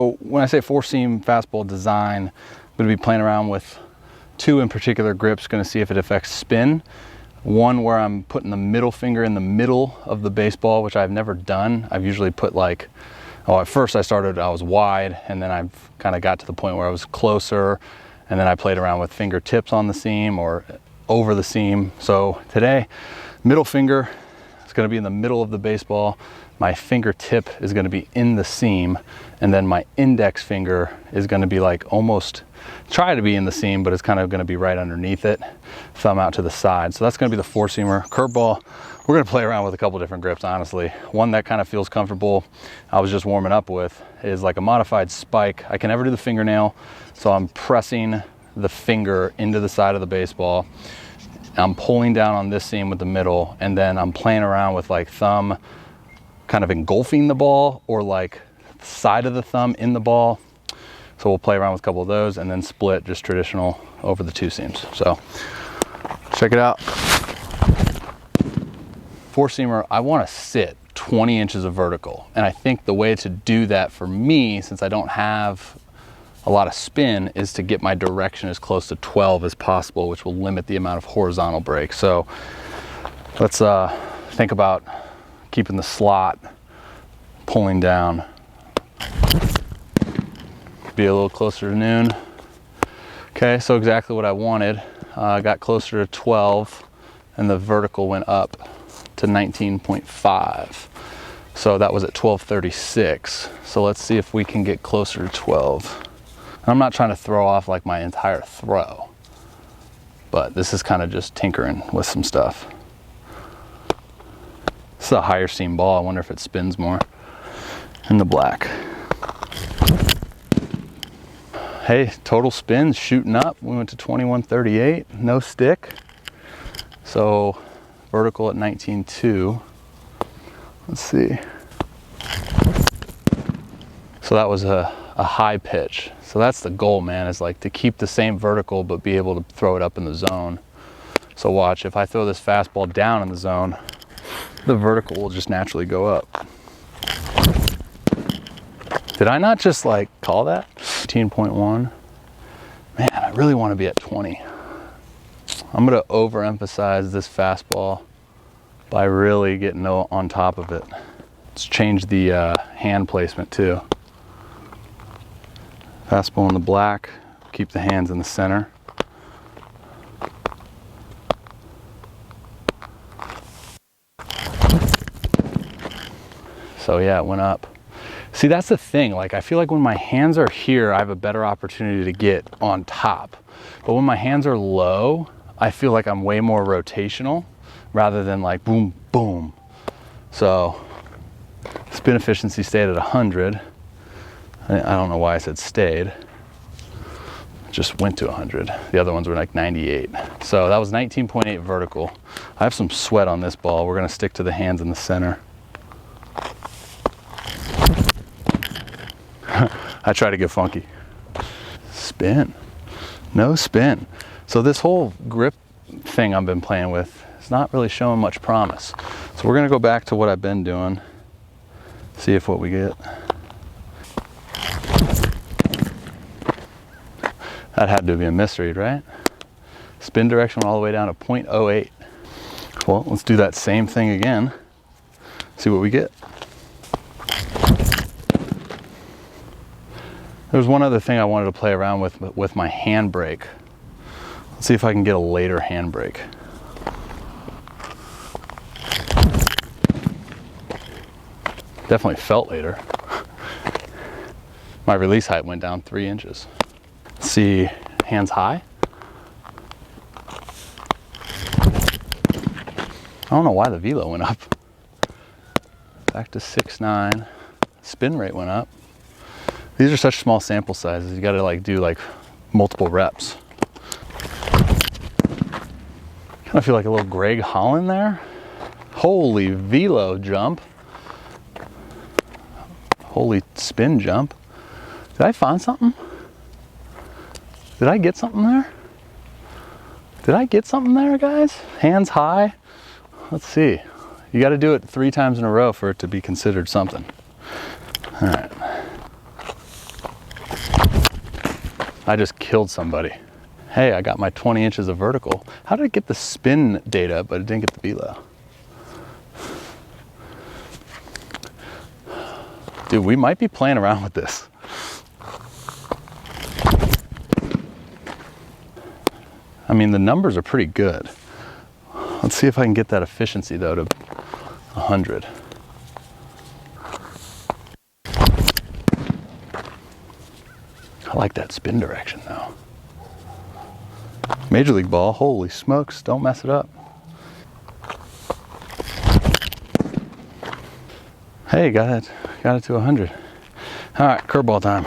When I say 4-seam fastball design, I'm going to be playing around with 2 in particular grips, going to see if it affects spin. One where I'm putting the middle finger in the middle of the baseball, which I've never done. I've usually put like, at first I was wide, and then I've kind of got to the point where I was closer, and then I played around with fingertips on the seam or over the seam. So today, middle finger is going to be in the middle of the baseball. My fingertip is going to be in the seam, and then my index finger is going to be like almost, try to be in the seam, but it's kind of going to be right underneath it, thumb out to the side. So that's going to be the 4-seamer. Curveball, we're going to play around with a couple different grips, honestly. One that kind of feels comfortable, I was just warming up with, is like a modified spike. I can never do the fingernail, so I'm pressing the finger into the side of the baseball. I'm pulling down on this seam with the middle, and then I'm playing around with like thumb kind of engulfing the ball, or like the side of the thumb in the ball. So we'll play around with a couple of those, and then split just traditional over the 2 seams. So check it out. 4-seamer, I want to sit 20 inches of vertical. And I think the way to do that for me, since I don't have a lot of spin, is to get my direction as close to 12 as possible, which will limit the amount of horizontal break. So let's think about keeping the slot pulling down. Be a little closer to noon. Okay, so exactly what I wanted. I got closer to 12, and the vertical went up to 19.5. So that was at 12:36. So let's see if we can get closer to 12. I'm not trying to throw off like my entire throw, but this is kind of just tinkering with some stuff. This is a higher seam ball. I wonder if it spins more in the black. Hey, total spins shooting up. We went to 2138, no stick. So vertical at 19.2. Let's see. So that was a high pitch. So that's the goal, man, is like to keep the same vertical but be able to throw it up in the zone. So watch, if I throw this fastball down in the zone, the vertical will just naturally go up. Did I not just like call that? 18.1. Man, I really want to be at 20. I'm going to overemphasize this fastball by really getting on top of it. Let's change the hand placement too. Fastball in the black, keep the hands in the center. So yeah, it went up. See, that's the thing. Like, I feel like when my hands are here, I have a better opportunity to get on top. But when my hands are low, I feel like I'm way more rotational rather than like boom, boom. So spin efficiency stayed at 100. I don't know why I said stayed. It just went to 100. The other ones were like 98. So that was 19.8 vertical. I have some sweat on this ball. We're gonna stick to the hands in the center. I try to get funky. Spin, no spin. So this whole grip thing I've been playing with is not really showing much promise. So we're gonna go back to what I've been doing, see if what we get. That had to be a misread, right? Spin direction went all the way down to 0.08. Well, let's do that same thing again. See what we get. There's one other thing I wanted to play around with my handbrake. Let's see if I can get a later handbrake. Definitely felt later. My release height went down 3 inches. Let's see, hands high. I don't know why the velo went up. Back to 6.9. Spin rate went up. These are such small sample sizes. You got to like do like multiple reps. Kind of feel like a little Greg Holland there. Holy velo jump. Holy spin jump. Did I find something? Did I get something there? Did I get something there, guys? Hands high. Let's see. You got to do it 3 times in a row for it to be considered something. All right. I just killed somebody. Hey, I got my 20 inches of vertical. How did it get the spin data, but it didn't get the velo? Dude, we might be playing around with this. I mean, the numbers are pretty good. Let's see if I can get that efficiency though to 100. I like that spin direction though. Major league ball, holy smokes, don't mess it up. Hey, got it to 100. All right, curveball time.